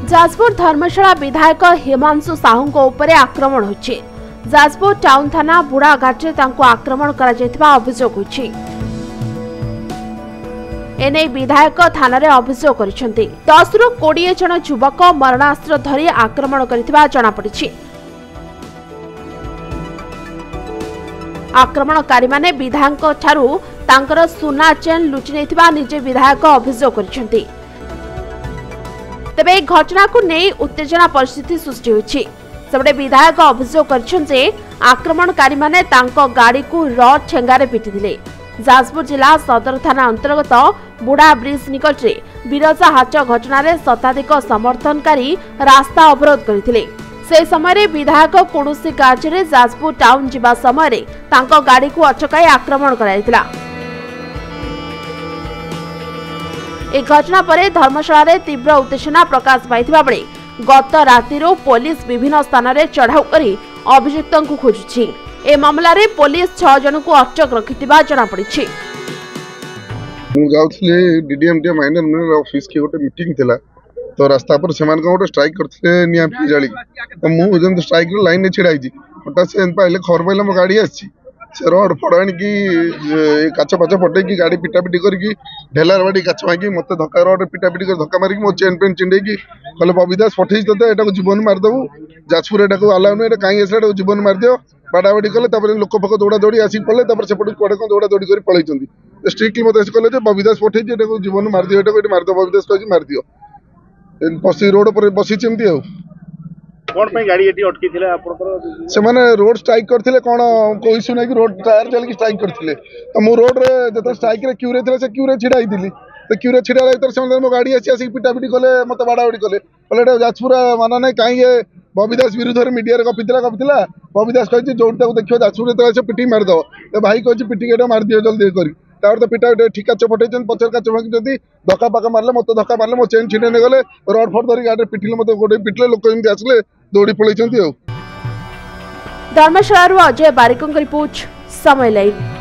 जाजपुर धर्मशाला विधायक हिमांशु साहू उपरे आक्रमण होछि। जाजपुर टाउन थाना बुढ़ाघाट आक्रमण करा अभियोग होछि। एने विधायक थाना रे अभियोग करिसेंती। 10 रु 20 जन युवक मरणास्त्र धरी आक्रमण करिथिबा जणा पड़िछि। आक्रमणकारी माने विधायक ठारू तांकर सुना चेन लुटि नेथिबा निजे विधायक अभियोग करिसेंती। तेबे घटना को नहीं उत्तेजना परिस्थिति सृष्टि होछि। सबडे विधायक अभियोग करिसें जे आक्रमणकारी माने तांको गाड़ी को रड ठेंगारे पिटी दिले। जाजपुर जिला सदर थाना अंतर्गत बुढ़ा ब्रिज निकट रे बिरजा हाच घटना रे शताधिक समर्थनकारी रास्ता अवरोध करथिले। से समय रे विधायक कोनोसी कार्य रे जाजपुर टाउन जिबा समय रे तांको गाड़ी को अटकाई आक्रमण कराइथिला। ए घटना पर धर्मशाला रे तीव्र उत्तेजना प्रकाश पाइथिबा बेले गत रातिरो पुलिस विभिन्न स्थान रे चढ़ाऊ करी अभियुक्तों को खोजुछि। ए मामला रे पुलिस 6 जन को अटक रखिथिबा जणा पड़िछि। मु जाउथले डीडीएमटी माइनर मिनर ऑफिस की गोटे मीटिंग थिला तो रास्ता पर सेमान का गोटे स्ट्राइक करथिले निया पी जाली तो मु जन स्ट्राइक रो लाइन ने छिड़ाइछि हटा से एन पाइले खबर पाइले मो गाड़ी आछि से रोड फड़ाणी की काच पाच फटे की गाड़ी पिटापिटी करके ढेलार बाड़ी काच मांगी मत धक्का रोड पिटापिटी कर धक्का मारिक मो चेन पेन चिंडे की कहले बबिदास पठेई तते एटा को जीवन मार दबु जाजपुर एटा को अलाउ नै एटा काई एसला एटा जीवन मार दियो बाडाबाड़ी कले तापर लोक फक दौड़ा दौड़ी आसी पड़े तापर सेपट कोडे को दौड़ा दौड़ी कर पळैचंदी स्ट्रिक्टली मते कहले जे बबिदास पठेई जे एटा को जीवन मार दियो एटा को मार दो बबिदास कहि मार दियो पसी रोड पर बसी चमती हो कोन पे गाड़ी एटी अटकी थिले आपन से माने रोड स्ट्राइक करथिले कोन को इश्यू नै कि रोड टायर चल के स्ट्राइक करथिले तो मु रोड रे जत स्ट्राइक रे क्यू रे थिले से क्यू रे छिड़ाई दिली तो क्यू रे छिड़ा तर से मो गाड़ी आसी पिटापिटी कले मते बाडाबाड़ी कले जाजपुर माना नै काई बबिदास विरुद्ध रे मीडिया रे कपितिला बबिदास कहि जोड ताको देखियो जाजपुर रे से पिटी मार दो तो भाई कहि पिटी केटा मार दियो जल्दी करी तार तो पिटा ठिका चपटेचन पचर का चमक जदी धक्का पाका मारले मते धक्का मारले मो चेन छिडे ने गले रोड फट धरी गाड़ी पिटिले मते गोडे पिटले लोक एमती आसले दौड़ी पळैचंती। धर्मशाला अजय बारिकों रिपोर्ट समय लाइव।